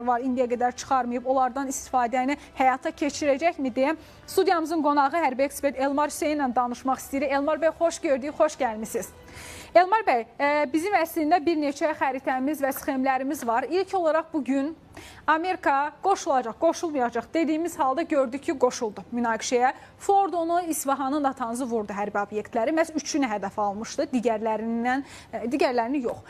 radarlar var, indiyə qədər çıxarmayıb, onlardan istifadəni həyata keçirəcəkmi deyə studiyamızın qonağı hərbi ekspert Elmar Hüseyn ilə danışmaq istəyirik. Elmar bəy, xoş gördük, xoş gəlmisiniz. Elmar bəy, bizim əslində bir neçə xəritəmiz və sxemlərimiz var. İlk olaraq bugün Amerika qoşulacaq, qoşulmayacaq dediyimiz halda gördük ki, qoşuldu münaqişəyə. Fordonu, İsfahanın Natanzı vurdu hərbi obyektləri. Məhz üçünü hədəf almışdı, digərlərini yox.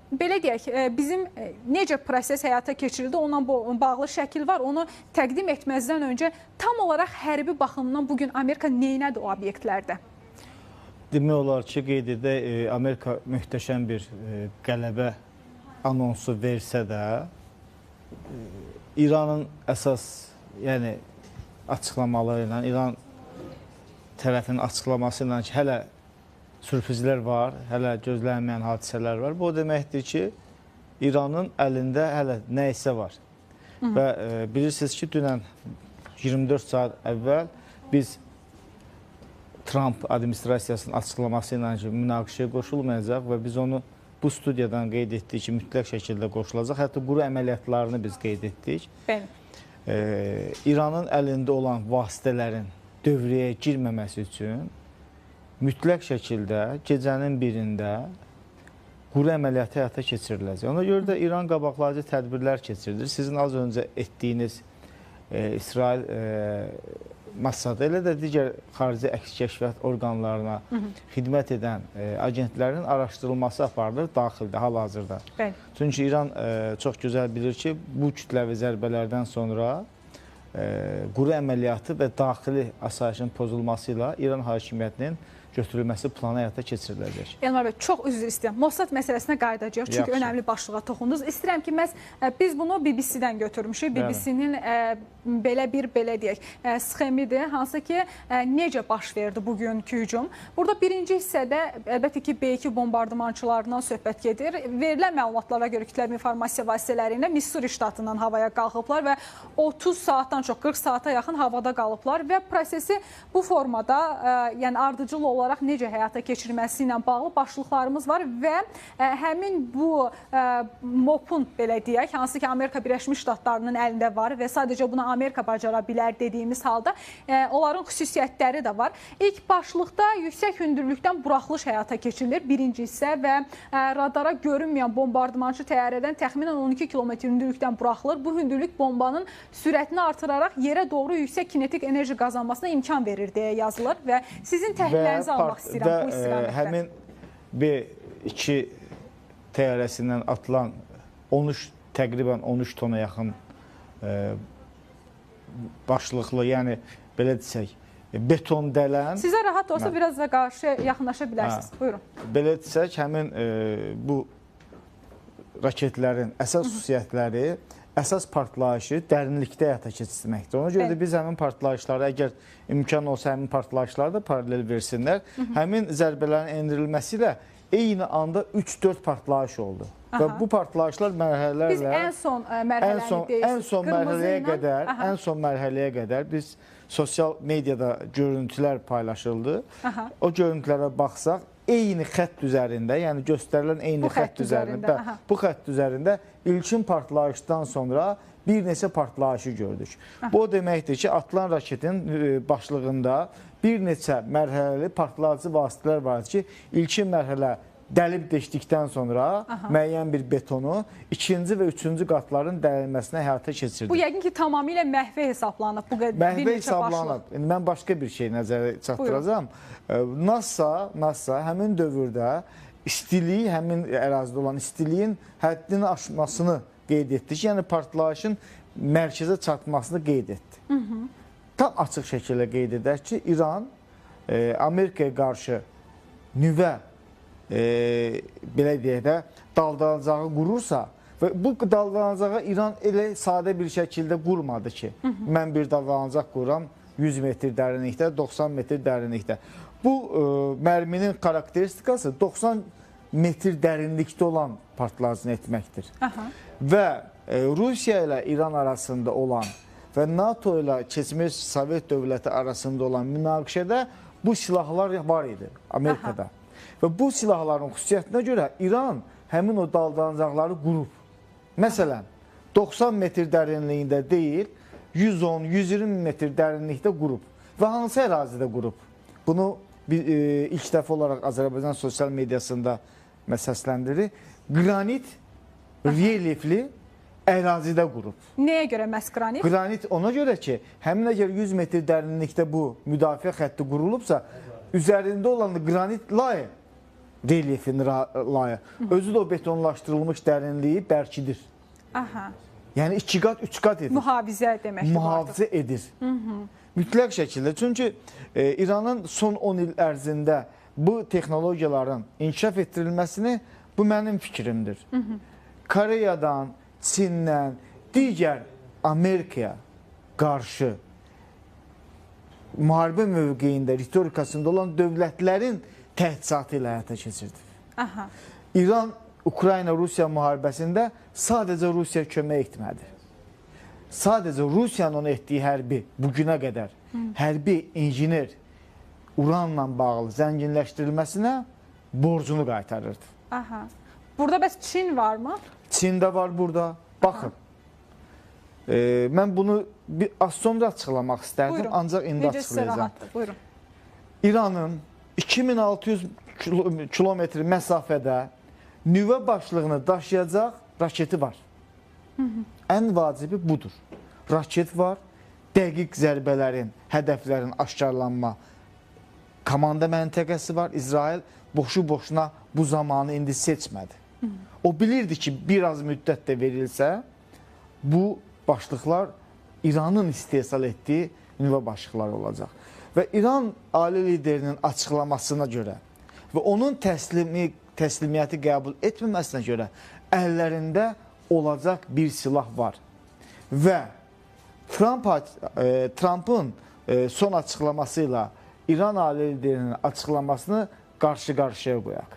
Belə deyək, bizim necə proses həyata keçirildi, onunla bağlı şəkil var. Onu təqdim etməzdən öncə tam olaraq hərbi baxımdan bugün Amerika neynədir o obyektlərdə? Demək olar ki, qeyd edək, Amerika möhtəşəm bir qələbə anonsu versə də, İranın əsas açıqlamaları ilə, İran tərəfinin açıqlaması ilə ki, hələ sürprizlər var, hələ gözlənməyən hadisələr var. Bu o deməkdir ki, İranın əlində hələ nə isə var. Və bilirsiniz ki, dünən 24 saat əvvəl biz Trump administrasiyasının açıqlaması ilə ki, münaqişəyə qoşulmayacaq və biz onu bu studiyadan qeyd etdik ki, mütləq şəkildə qoşulacaq. Hətta quru əməliyyatlarını biz qeyd etdik. İranın əlində olan vasitələrin dövrəyə girməməsi üçün mütləq şəkildə gecənin birində quru əməliyyatı həyata keçiriləcək. Ona görə də İran qabaqlayıcı tədbirlər keçirilir. Sizin az öncə etdiyiniz İsrail Mossad, elə də digər xarici əks kəşfiyyat orqanlarına xidmət edən agentlərin araşdırılması aparılır daxildə, hal-hazırda. Çünki İran çox gözəl bilir ki, bu kütləvi zərbələrdən sonra quru əməliyyatı və daxili asayişin pozulması ilə İran hakimiyyətinin götürülməsi planı həyata keçiriləcək. Elmar bəy, çox üzr istəyirəm. Mossad məsələsinə qayıdacaq, çünki önəmli başlığa toxundunuz. İstəyirəm ki, biz bunu BBC-dən götürmüşük. BBC-nin belə deyək, sxemidir, hansı ki, necə baş verdi bugünkü hücum. Burada birinci hissədə, əlbəttə ki, B2 bombardımançılarından söhbət gedir. Verilən məlumatlara görə kütləvi informasiya vasitələri ilə Missuri ştatından havaya qalxıblar və 30 saatdan çox, 40 saata yaxın havada qalıblar və prosesi bu formada, yəni ardıcıl olaraq necə həyata keçirməsi ilə bağlı başlıqlarımız var və həmin bu MOP-un, belə deyək, hansı ki, Amerika Birləşmiş Ştatlarının əlində var və sadəcə buna Amerika bacara bilər dediyimiz halda onların xüsusiyyətləri də var. İlk başlıqda yüksək hündürlükdən buraxılış həyata keçirilir, birinci hissə və radara görünməyən bombardımançı təyyarədən təxminən 12 kilometr hündürlükdən buraxılır. Bu hündürlük bombanın sürətini artıraraq yerə doğru yüksək kinetik enerji qazanmasına imkan verir deyə yazılır və sizin təhlillərinizi almaq istəyirəm bu istiqamətdə. Həmin B2 təyyarəsindən atılan təqribən 13 tona yaxın başlıqlı, yəni belə desək, beton dələn... Sizə rahat olsa biraz da qarşı yaxınlaşa bilərsiniz. Buyurun. Belə desək, həmin bu raketlərin əsas xüsusiyyətləri, əsas partlayışı dərinlikdə həyata keçirməkdir. Ona görə də biz həmin partlayışları, əgər imkan olsa həmin partlayışları da paralel versinlər, həmin zərbələrin endirilməsi ilə eyni anda 3-4 partlayış oldu. Və bu partlayışlar mərhələlərlə... Biz ən son mərhələni deyirsiniz. Ən son mərhələyə qədər biz sosial mediada görüntülər paylaşıldı. O görüntülərə baxsaq, eyni xətt üzərində, yəni göstərilən eyni xətt üzərində, bu xətt üzərində ilkin partlayışdan sonra bir neçə partlayışı gördük. Bu o deməkdir ki, atılan raketin başlığında bir neçə mərhələli partlayıcı vasitələr var ki, ilkin mərhələ dəlib deşdikdən sonra müəyyən bir betonu ikinci və üçüncü qatların dəlilməsinə həyata keçirdik. Bu yəqin ki, tamamilə məhvə hesablanıb. Məhvə hesablanıb. Mən başqa bir şey nəzərə çatdıracağım. NASA həmin dövrdə istiliyi, həmin ərazidə olan istiliyin həddini aşmasını qeyd etdi ki, yəni partlayışın mərkəzə çatmasını qeyd etdi. Tam açıq şəkildə qeyd edək ki, İran Amerikaya qarşı nüvə belə deyək də daldanacağı qurursa və bu daldanacağı İran elə sadə bir şəkildə qurmadı ki, mən bir daldanacaq quram 100 metr dərinlikdə, 90 metr dərinlikdə. Bu mərminin xarakteristikası 90 metr dərinlikdə olan partlayıcını etməkdir. Və Rusiya ilə İran arasında olan və NATO ilə keçmiş Sovet dövləti arasında olan münaqişədə bu silahlar var idi Amerikada. Və bu silahların xüsusiyyətinə görə İran həmin o daldanacaqları qurub. Məsələn, 90 metr dərinliyində deyil, 110-120 metr dərinlikdə qurub. Və hansı ərazidə qurub? Bunu ilk dəfə olaraq Azərbaycan sosial mediasında səsləndirir. Qranit relyefli ərazidə qurub. Nəyə görə məhz qranit? Qranit ona görə ki, həmin əgər 100 metr dərinlikdə bu müdafiə xətti qurulubsa, üzərində olan qranit layı, relyefin layı, özü də o betonlaşdırılmış dərinliyi bərkidir. Aha. Yəni 2 qat, 3 qat edir. Mühafizə deməkdir. Mühafizə edir. Mütləq şəkildə. Çünki İranın son 10 il ərzində bu texnologiyaların inkişaf etdirilməsini bu mənim fikrimdir. Koreyadan, Çindən, digər Amerikaya qarşı müharibə mövqeyində, ritorikasında olan dövlətlərin təhdisatı ilə həyata keçirdi. Aha. İran Ukrayna-Rusiya müharibəsində sadəcə Rusiya kömək etmədi. Sadəcə Rusiyanın ona etdiyi hərbi, bugünə qədər hərbi injiner uranla bağlı zənginləşdirilməsinə borcunu qaytarırdı. Aha. Burada bəs Çin varmı? Çin də var burada. Baxın, mən bunu az sonra açıqlamaq istərdim, buyurun. Ancaq indi Necə açıqlayacağım. rahatdır, buyurun. İranın 2600 kilometr məsafədə nüvə başlığını daşıyacaq raketi var. Ən vacibi budur. Raket var, dəqiq zərbələrin, hədəflərin aşkarlanma komanda məntəqəsi var. İsrail boşu-boşuna bu zamanı indi seçmədi. O bilirdi ki, biraz müddət də verilsə, bu başlıqlar İranın istehsal etdiyi nüvə başlıqları olacaq. Və İran ali liderinin açıqlamasına görə və onun təslimiyyəti qəbul etməməsinə görə əllərində olacaq bir silah var. Və Trump'ın son açıqlaması ilə İran ali liderinin açıqlamasını qarşı-qarşıya qoyaq.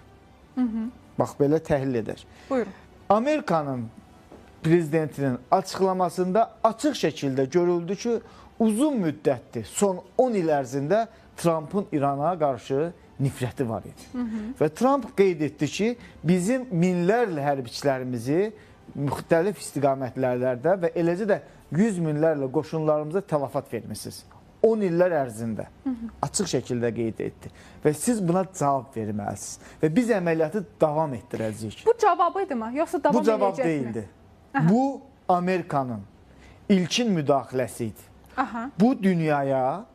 Bax, belə təhlil edək. Buyurun. Amerikanın prezidentinin açıqlamasında açıq şəkildə görüldü ki, uzun müddətdir, son 10 il ərzində Trump'ın İrana qarşı nifrəti var idi. Və Trump qeyd etdi ki, bizim minlərlə hərbiçilərimizi müxtəlif istiqamətlərdə və eləcə də 100 minlərlə qoşunlarımıza tələfat vermişsiniz. 10 illər ərzində açıq şəkildə qeyd etdi. Və siz buna cavab verməlisiniz. Və biz əməliyyatı davam etdirəcəyik. Bu cavabı idi mi? Yoxsa davam edəcək mi? Bu cavab deyildi. Bu Amerikanın ilkin müdaxiləsi idi. Aha. Bu dünyaya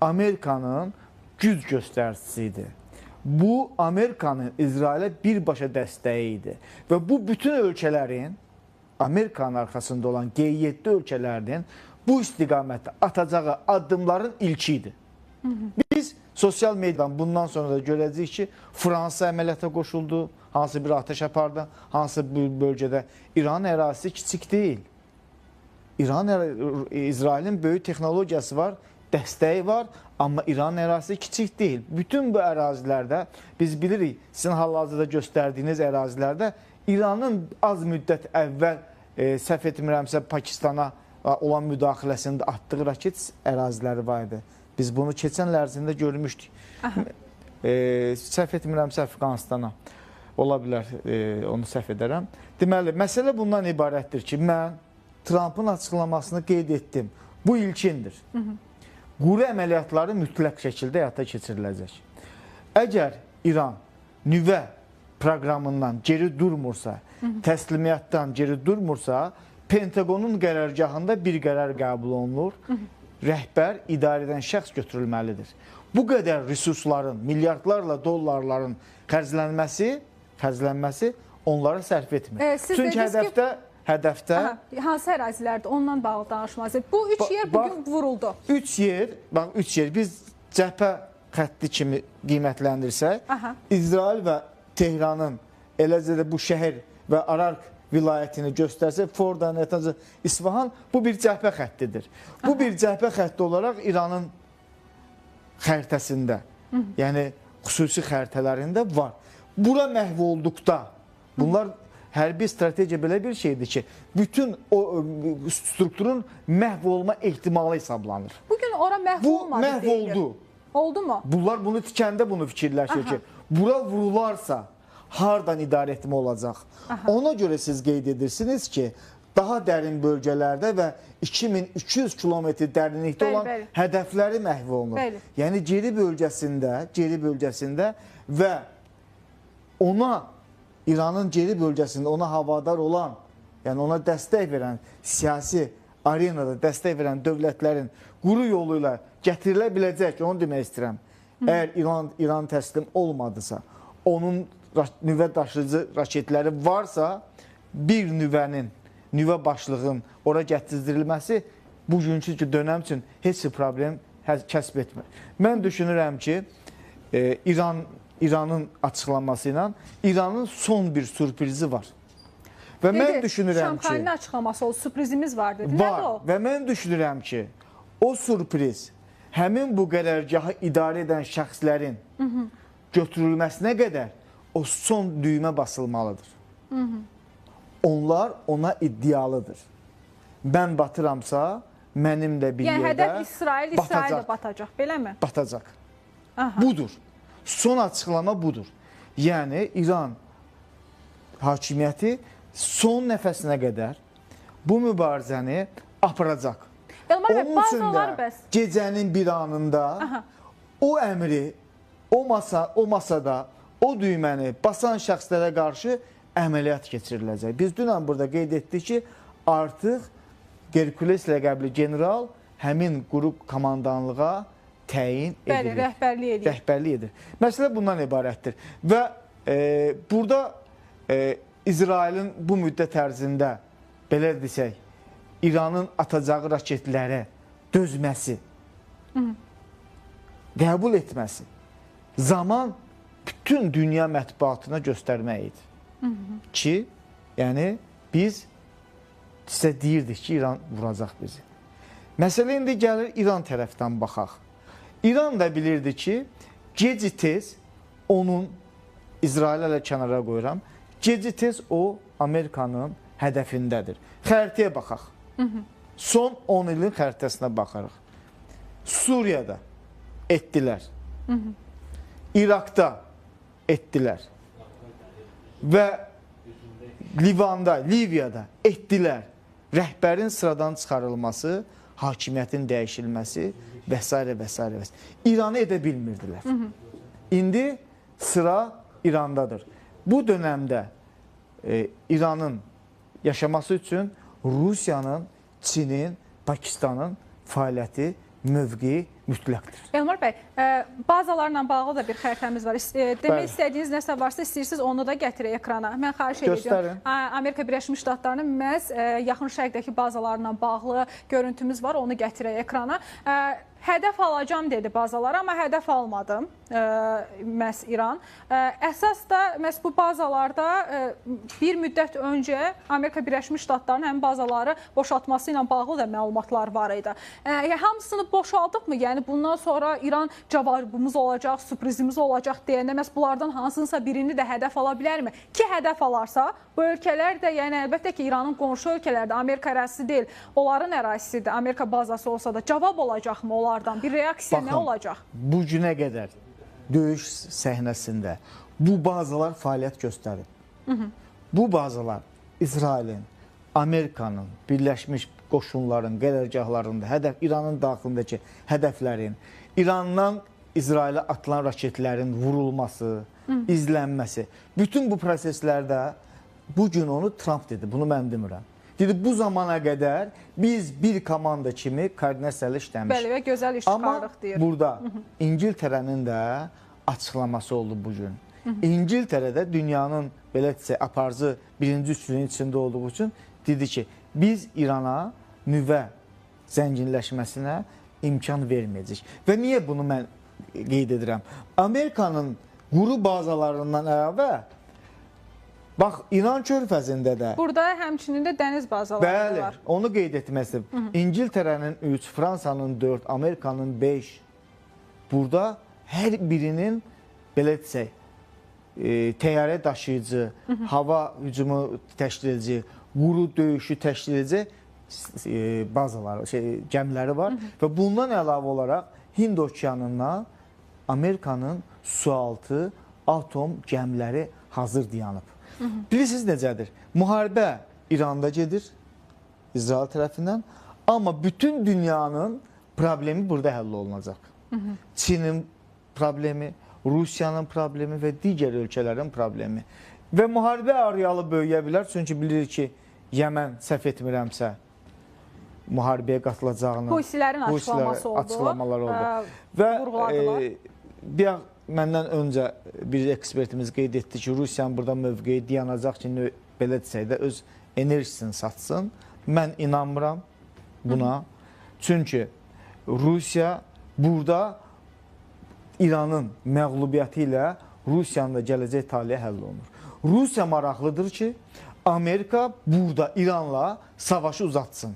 Amerikanın güc göstəricisi idi. Bu Amerikanın İsrailə birbaşa dəstəyi idi. Və bu bütün ölkələrin, Amerikanın arxasında olan G7 ölkələrinin bu istiqamətdə atacağı addımların ilki idi. Biz sosial medyadan bundan sonra da görəcəyik ki, Fransa əməliyyata qoşuldu, hansı bir atəş apardı, hansı bir bölgədə. İran ərazisi kiçik deyil. İsrailin böyük texnologiyası var, dəstəyi var, amma İran ərazisi kiçik deyil. Bütün bu ərazilərdə, biz bilirik, sizin hal-hazırda göstərdiyiniz ərazilərdə İranın az müddət əvvəl, səhv etmirəmsə, Pakistana olan müdaxiləsində atdığı raket əraziləri var idi. Biz bunu keçən il ərzində görmüşdük. Səhv etmirəmsə Əfqanistana ola bilər, onu səhv edərəm. Deməli, məsələ bundan ibarətdir ki, mən Trump'ın açıqlamasını qeyd etdim. Bu ilkindir. Quru əməliyyatları mütləq şəkildə həyata keçiriləcək. Əgər İran nüvə proqramından geri durmursa, təslimiyyatdan geri durmursa, Pentagonun qərargahında bir qərar qəbul olunur. Rəhbər, idarə edən şəxs götürülməlidir. Bu qədər resursların, milyardlarla dollarların xərclənməsi onlara sərf etmir. Çünki hədəfdə... Hansı ərazilərdir? Ondan bağlı danışmalısınız. Bu 3 yer bugün vuruldu. 3 yer, biz cəbhə xətti kimi qiymətləndirsək, İsrail və Tehranın, eləcə də bu şəhər və Arark vilayətini göstərsə, Forda, Nətəncə, İsfahan, bu bir cəbhə xəttidir. Bu bir cəbhə xətti olaraq İranın xəritəsində, yəni xüsusi xəritələrində var. Bura məhv olduqda, bunlar hərbi strategiya belə bir şeydir ki, bütün o strukturun məhv olma ehtimalı hesablanır. Bugün ora məhv olmadı deyilir. Bu məhv oldu. Oldu mu? Bunlar bunu tikəndə bunu fikirləşir ki, bura vurularsa, hardan idarə etmə olacaq? Ona görə siz qeyd edirsiniz ki, daha dərin bölgələrdə və 2300 kilometr dərinlikdə olan hədəfləri məhv olunur. Yəni geri bölgəsində və ona İranın geri bölgəsində ona havadar olan, yəni ona dəstək verən, siyasi arenada dəstək verən dövlətlərin quru yolu ilə gətirilə biləcək, onu demək istəyirəm. Əgər İran təslim olmadısa, onun nüvə daşıyıcı raketləri varsa, bir nüvə başlığın ora gətirilməsi bugünkü dönəm üçün heç bir problem kəsb etmir. Mən düşünürəm ki, İranın açıqlaması ilə İranın son bir sürprizi var. Və mən düşünürəm ki... Şamxaninin açıqlaması oldu, sürprizimiz var dedi. Var və mən düşünürəm ki, o sürpriz həmin bu qərargahı idarə edən şəxslərin götürülməsinə qədər o son düymə basılmalıdır. Onlar ona iddialıdır. Mən batıramsa, mənimlə bir yerdə yəni hədəf İsrail də batacaq, beləmi? Batacaq. Budur. Son açıqlama budur. Yəni İran hakimiyyəti son nəfəsinə qədər bu mübarizəni aparacaq. Onun üçün də gecənin bir anında o əmri, o masada, o düyməni basan şəxslərə qarşı əməliyyat keçiriləcək. Biz dünən burada qeyd etdik ki, artıq Gerkules ləqəbli general həmin qrup komandanlığa təyin edilir. Bəli, rəhbərlik edir. Məsələ bundan ibarətdir. Və burada İsrailin bu müddət ərzində, belə desək, İranın atacağı raketlərə dözməsi, qəbul etməsi, zaman bütün dünya mətbuatına göstərmək idi. Ki, yəni biz sizə deyirdik ki, İran vuracaq bizi. Məsələ indi gəlir İran tərəfdən baxaq. İran da bilirdi ki, gec-tez onun, İsrail ilə kənara qoyuram, gec-tez o Amerikanın hədəfindədir. Xəritəyə baxaq. Son 10 ilin xəritəsinə baxarıq. Suriyada etdilər. İraqda etdilər. Və Livanda, Liviyada etdilər. Rəhbərin sıradan çıxarılması, hakimiyyətin dəyişilməsi və s. və s. İranı edə bilmirdilər. İndi sıra İrandadır. Bu dönəmdə İranın yaşaması üçün Rusiyanın, Çinin, Pakistanın fəaliyyəti, mövqeyi mütləqdir. Elmar bəy, bazalarla bağlı da bir xəritəmiz var. Demək istədiyiniz nəsə varsa, istəyirsiniz onu da gətirək ekrana. Mən xahiş edəcəm. Amerika Birləşmiş Ştatlarının məhz yaxın şərqdəki bazalarla bağlı görüntümüz var, onu gətirək ekrana. Hədəf alacam dedi bazalar, amma hədəf almadım məhz İran. Əsas da məhz bu bazalarda bir müddət öncə Amerika Birləşmiş Ştatlarının həmin bazaları boşaltması ilə bağlı da məlumatlar var idi. Hamısını boşaldıqmı? Yəni bundan sonra İran cavabımız olacaq, sürprizimiz olacaq deyəndə məhz bunlardan hansınsa birini də hədəf ala bilərmi? Ki hədəf alarsa, bu ölkələr də, yəni əlbəttə ki, İranın qonşu ölkələrdə Amerika ərazisi deyil, onların ərazisidir, Amerika bazası olsa da cavab olacaqmı onlar? Bir reaksiya nə olacaq? Bu günə qədər döyüş səhnəsində bu bazalar fəaliyyət göstərib. Bu bazalar İsrailin, Amerikanın, Birləşmiş Qoşunların qərargahlarında, İranın daxilindəki hədəflərin, İrandan İsrailə atılan raketlərin vurulması, izlənməsi, bütün bu proseslərdə bu gün onu Trump dedi, bunu mən demirəm. Dedi, bu zamana qədər biz bir komanda kimi koordinasiyalı işləmişik. Bəli, və gözəl iş çıxarıq deyir. Amma burada İngiltərənin də açıqlaması oldu bugün. İngiltərədə dünyanın, belə desək, aparıcı birinci üçlüyün içində olduğu üçün dedi ki, biz İrana nüvə zənginləşməsinə imkan verməyəcək. Və niyə bunu mən qeyd edirəm? Amerikanın quru bazalarından əlavə, bax, İran körfəzində də... Burada həmçinin də dəniz bazaları var. Bəli, onu qeyd etməsim. İngiltərənin 3, Fransanın 4, Amerikanın 5. Burada hər birinin, belə desək, təyyarə daşıyıcı, hava hücumu təşkil edici, quru döyüşü təşkil edici bazaları, gəmiləri var. Və bundan əlavə olaraq Hind okeanından Amerikanın sualtı atom gəmiləri hazır dayanıb. Bilirsiniz necədir? Müharibə İranda gedir, İsrail tərəfindən. Amma bütün dünyanın problemi burada həll olunacaq. Çinin problemi, Rusiyanın problemi və digər ölkələrin problemi. Və müharibə arealı böyüyə bilər. Çünki bilir ki, Yəmən səhv etmirəmsə, müharibəyə qatılacağını, Husilərin açıqlamalar oldu. Və bir məndən öncə bir ekspertimiz qeyd etdi ki, Rusiyanın burada mövqeyi dayanacaq ki, belə desək də öz enerjisini satsın. Mən inanmıram buna. Çünki Rusiya burada İranın məğlubiyyəti ilə Rusiyanın da gələcək talihi həll olunur. Rusiya maraqlıdır ki, Amerika burada İranla savaşı uzatsın.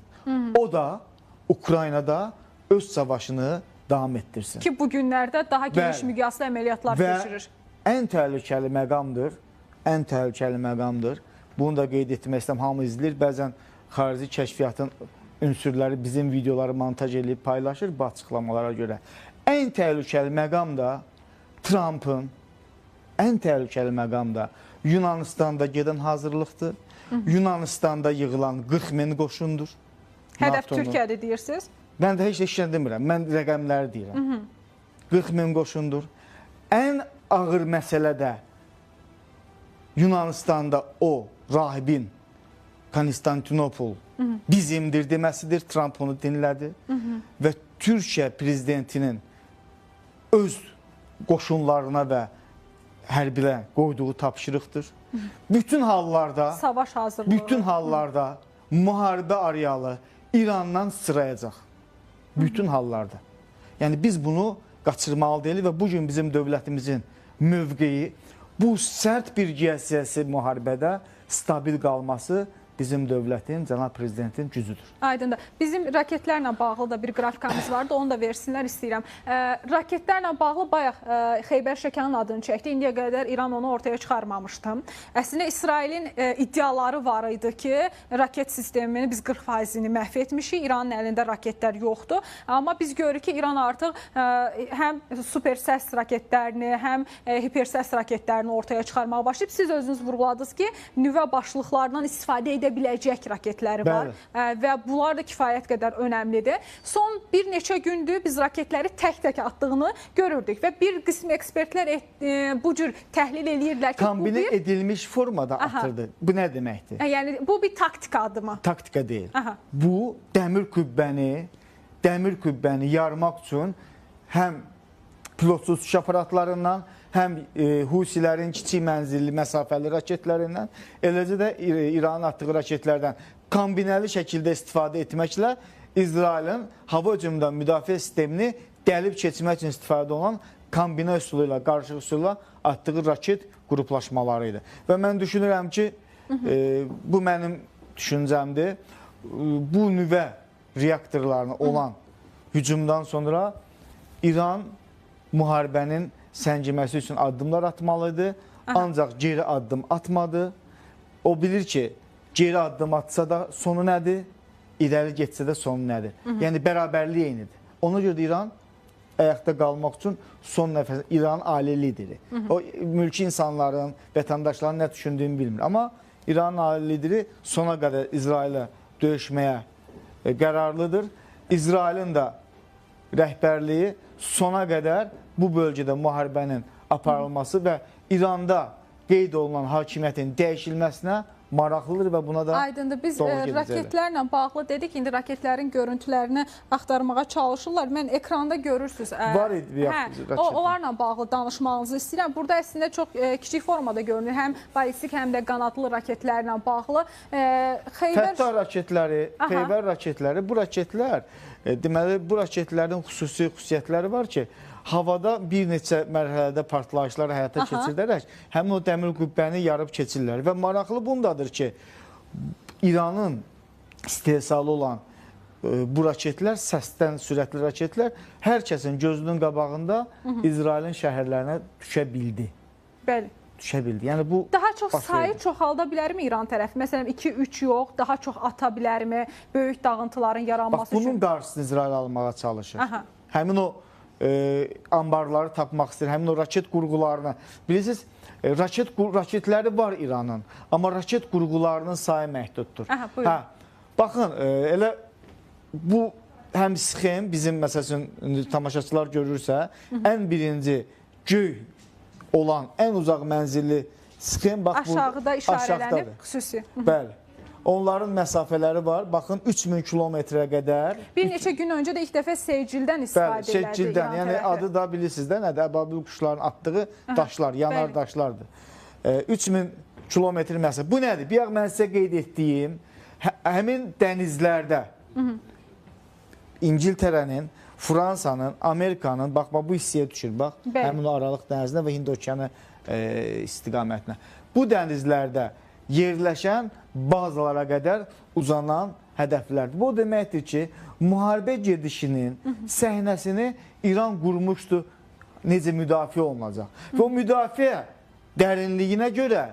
O da Ukraynada öz savaşını davam etdirsin. Ki bu günlərdə daha geniş miqyaslı əməliyyatlar keçirir. Və ən təhlükəli məqamdır, ən təhlükəli məqamdır. Bunu da qeyd etmək istəyirəm, hamı izləyir. Bəzən xarici kəşfiyyatın ünsürləri bizim videoları montaj edib paylaşır bu açıqlamalara görə. Ən təhlükəli məqam da Trumpın, ən təhlükəli məqam da Yunanistanda gedən hazırlıqdır. Yunanistanda yığılan 40 min qoşundur. Hədəf Türkiyədir deyirsiniz? Mən də heç də demirəm, mən rəqəmləri deyirəm. 40 min qoşundur. Ən ağır məsələ də Yunanistanda o rahibin Konstantinopol bizimdir deməsidir. Trump onu dinlədi və Türkiyə prezidentinin öz qoşunlarına və hərbilə qoyduğu tapşırıqdır. Bütün hallarda savaş hazırlığı, bütün hallarda müharibə arealı İrandan sırayacaq. Bütün hallarda. Yəni biz bunu qaçırmalı deyilik və bugün bizim dövlətimizin mövqeyi bu sərt bir geosiyasi müharibədə stabil qalması bizim dövlətin, cənab prezidentin gücüdür. Aydındır. Bizim raketlərlə bağlı da bir qrafikamız vardı, onu da versinlər istəyirəm. Raketlərlə bağlı bayaq Xeybər Şəkanın adını çəkdi. İndiyə qədər İran onu ortaya çıxarmamışdı. Əslində İsrailin iddiaları var idi ki, raket sistemini biz 40%-ni məhv etmişik. İranın əlində raketlər yoxdur. Amma biz görürük ki, İran artıq həm super səs raketlərini, həm hipersəs raketlərini ortaya çıxarmağa başlayıb. Siz özünüz vurguladınız ki, nüvə başlıqlarından istifadə edə biləcək raketləri var və bunlar da kifayət qədər önəmlidir. Son bir neçə gündür biz raketləri tək-tək attığını görürdük və bir qism ekspertlər bu cür təhlil edirlər ki, kombinə edilmiş formada atırdı. Bu nə deməkdir? Yəni bu bir taktika adımı. Taktika deyil. Bu dəmir kübbəni yarmaq üçün həm pilotsuz uçuş aparatlarından, həm Husilərin kiçik mənzilli məsafəli raketlərindən, eləcə də İranın atdığı raketlərdən kombinəli şəkildə istifadə etməklə İsrailin hava hücumundan müdafiə sistemini dəlib keçmək üçün istifadə olunan kombinə üsulu ilə, qarışıq üsulla atdığı raket qruplaşmaları idi. Və mən düşünürəm ki, bu mənim düşüncəmdir. Bu nüvə reaktorlarına olan hücumdan sonra İran müharibənin səngiməsi üçün addımlar atmalıdır. Ancaq geri addım atmadı. O bilir ki, geri addım atsa da sonu nədir? İrəli getsə də sonu nədir? Yəni, bərabərlik eynidir. Ona görə də İran ayaqda qalmaq üçün son nəfəs, İranın ali lideri. O, mülki insanların, vətəndaşların nə düşündüyünü bilmir. Amma İranın ali lideri sona qədər İsrailə döyüşməyə qərarlıdır. İsrailin də rəhbərliyi sona qədər bu bölgədə müharibənin aparılması və İranda qeyd olunan hakimiyyətin dəyişilməsinə maraqlıdır və buna da aydındır. Biz raketlərlə bağlı dedik, indi raketlərin görüntülərini axtarmağa çalışırlar. Mən ekranda görürsünüz. Var idi raketlər. Onlarla bağlı danışmağınızı istəyirəm. Burada əslində çox kiçik formada görünür. Həm balistik, həm də qanadlı raketlərlə bağlı. Fəttah raketləri, Xeybər raketləri, bu raketlər, deməli, bu raketlərin xüsusiyyətləri var ki, havada bir neçə mərhələdə partlayışlar həyata keçirilərək həmin o dəmir qübbəni yarıb keçirlər. Və maraqlı bundadır ki, İranın istehsalı olan bu raketlər, səsdən sürətli raketlər hər kəsin gözünün qabağında İsrailin şəhərlərinə düşə bildi. Bəli. Düşə bildi. Yəni bu daha çox sayı çoxalda bilərmi İran tərəfi? Məsələn 2-3 yox, daha çox ata bilərmi? Böyük dağıntıların yaranması üçün. Bunun qarşısını İsrail almağa çalışır. Həmin o ambarları tapmaq istəyir, həmin o raket qurğularını. Bilirsiniz, raketləri var İranın, amma raket qurğularının sayı məhduddur. Baxın, elə bu həm sxem bizim məsələn tamaşaçılar görürsə, ən birinci göy olan ən uzaq mənzilli sxem bax aşağıda işarələnib xüsusi. Bəli. Onların məsafələri var. Baxın 3000 kilometrə qədər. Bir neçə gün öncə də ilk dəfə seyircildən istifadə edildi. Seyircildən. Yəni adı da bilirsiniz də nədir? Əbabil quşların atdığı daşlar, yanar daşlardır. 3000 kilometr məsafə. Bu nədir? Bir mən sizə qeyd etdiyim həmin dənizlərdə İngiltərənin, Fransanın, Amerikanın, bax bu hissəyə düşür, bax, həmin o Aralıq dənizinə və Hind okeanı istiqamətinə. Bu dənizlərdə yerləşən bazalara qədər uzanan hədəflərdir. Bu deməkdir ki, müharibə gedişinin səhnəsini İran qurmuşdu, necə müdafiə olunacaq. Və o müdafiə dərinliyinə görə,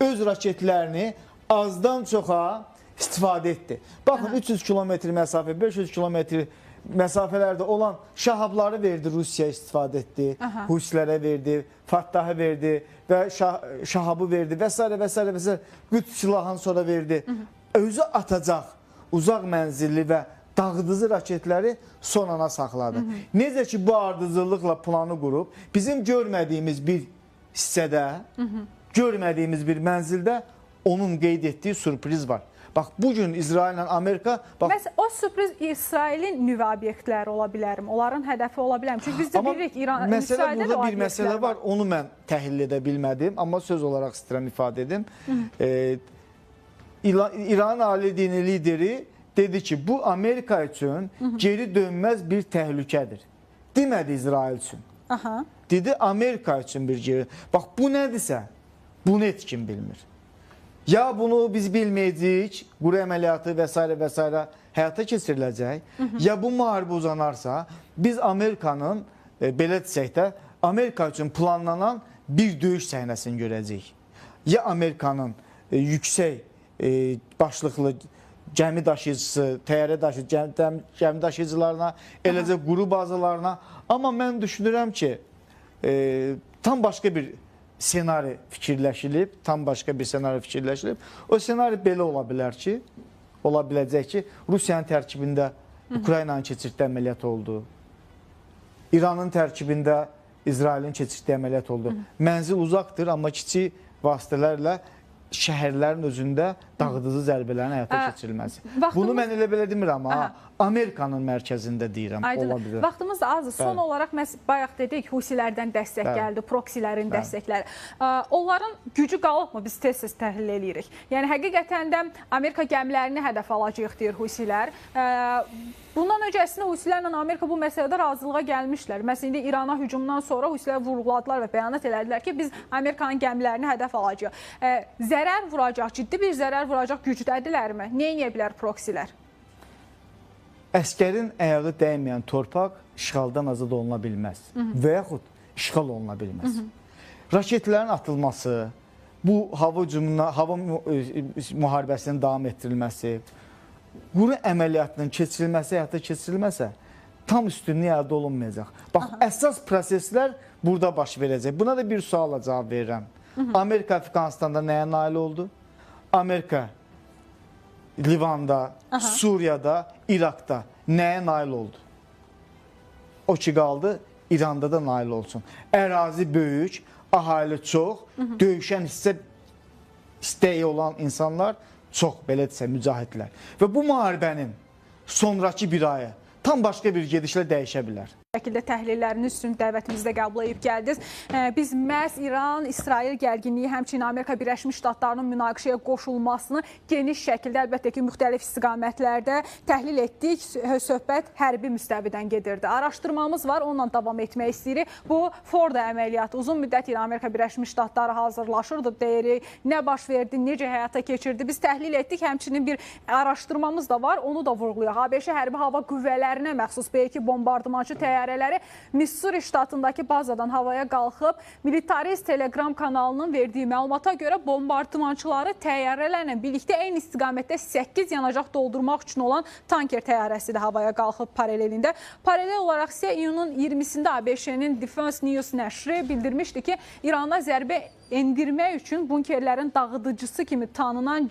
öz raketlərini azdan çoxa istifadə etdi. Baxın, 300 kilometr məsafə, 500 kilometr məsafələrdə olan şahabları verdi, Rusiya istifadə etdi, Husilərə verdi, Fattahı verdi və şahabı verdi və s. və s. Qüds silahını sonra verdi. Özü atacaq uzaq mənzilli və dağıdıcı raketləri son ana saxladı. Necə ki, bu ardıcıllıqla planı qurub, bizim görmədiyimiz bir hissədə, görmədiyimiz bir mənzildə onun qeyd etdiyi sürpriz var. Bax, bugün İsraillə Amerika... Bəs o sürpriz İsrailin nüvə obyektləri ola bilərmi? Onların hədəfi ola bilərmi? Çünki biz də bilirik, İsraildə də o bir məsələ var, onu mən təhlil edə bilmədim, amma söz olaraq istəyirəm ifadə edim. İran ali dini lideri dedi ki, bu Amerika üçün geri dönməz bir təhlükədir. Demədi İsrail üçün. Dedi Amerika üçün bir geri... Bax, bu nədirsə, bunu heç kim bilmir. Ya bunu biz bilməyəcəyik, quru əməliyyatı və s. həyata keçiriləcək, ya bu müharibə uzanarsa, biz Amerikanın, belə desək də, Amerika üçün planlanan bir döyüş səhnəsini görəcəyik. Ya Amerikanın yüksək başlıqlı gəmi daşıyıcısı, təyyarə daşıyıcı, gəmi daşıyıcılarına, eləcə quru bazalarına, amma mən düşünürəm ki, tam başqa bir senari fikirləşilib, O senari belə ola bilər ki, ola biləcək ki, Rusiyanın tərkibində Ukraynanın keçirtdiyi əməliyyat oldu. İranın tərkibində İsrailin keçirtdiyi əməliyyat oldu. Mənzil uzaqdır, amma kiçik vasitələrlə şəhərlərin özündə dağıdıcı zərbələrin həyata keçirilməsi. Bunu mən elə belə demirəm, amma Amerikanın mərkəzində deyirəm, ola bilər. Vaxtımız da azdır. Son olaraq bayaq dedik, Husilərdən dəstək gəldi, proksilərin dəstəkləri. Onların gücü qalıbmı? Biz tez-tez təhlil edirik. Yəni, həqiqətən də Amerika gəmilərini hədəf alacaq, deyir Husilər. Bundan öncəsində Husilərlə Amerika bu məsələdə razılığa gəlmişlər. Məsələn, İrana hücumdan sonra Husilər vurğuladılar və bəyanat elədilər ki, biz Amerikanın gəmilərini hədəf alacaq. Zərər vuracaq, ciddi bir zərər vuracaq gücdədirlərmi? Nə edə bilər proksilər? Əskərin əyağı dəyməyən torpaq işğaldan azad oluna bilməz və yaxud işğal oluna bilməz. Raketlərin atılması, bu hava müharibəsinin davam etdirilməsi, quru əməliyyatının keçirilməsi, həyata keçirilməsə, tam üstünlük əldə olunmayacaq. Bax, əsas proseslər burada baş verəcək. Buna da bir sualla cavab verirəm. Amerika Afqanistanda nəyə nail oldu? Amerika Livanda, Suriyada, İraqda nəyə nail oldu? O ki qaldı, İranda da nail olsun. Ərazi böyük, ahali çox, döyüşən istəyi olan insanlar çox, belə desə, mücahidlər. Və bu müharibənin sonraki bir ayı tam başqa bir gedişlə dəyişə bilər. Şəkildə təhlilləriniz üçün dəvətimizdə qəbul edib gəldiniz. Biz məhz İran, İsrail gərginliyi, həmçinin Amerika Birləşmiş Ştatlarının münaqişəyə qoşulmasını geniş şəkildə, əlbəttə ki, müxtəlif istiqamətlərdə təhlil etdik. Söhbət hərbi müstəvidən gedirdi. Araşdırmamız var, onunla davam etmək istəyirik. Bu Ford əməliyyatı uzun müddət ilə Amerika Birləşmiş Ştatları hazırlaşırdı, deyirik. Nə baş verdi, necə həyata keçirdi? Biz təhlil etdik, həmçinin bir araşdırmamız da var, onu da vurğulayaq. ABŞ hərbi hava qüvvələrinə məxsus belki bombardımançı təyyarələri Missouri ştatındakı bazadan havaya qalxıb. Militarist Telegram kanalının verdiyi məlumata görə bombardımançıları təyyarələrlə birlikdə eyni istiqamətdə 8 yanacaq doldurmaq üçün olan tanker təyyarəsi də havaya qalxıb paralelində. Paralel olaraq isə iyunun 20-sində ABŞ-nin Defense News nəşri bildirmişdi ki, İrana zərbə endirmək üçün bunkerlərin dağıdıcısı kimi tanınan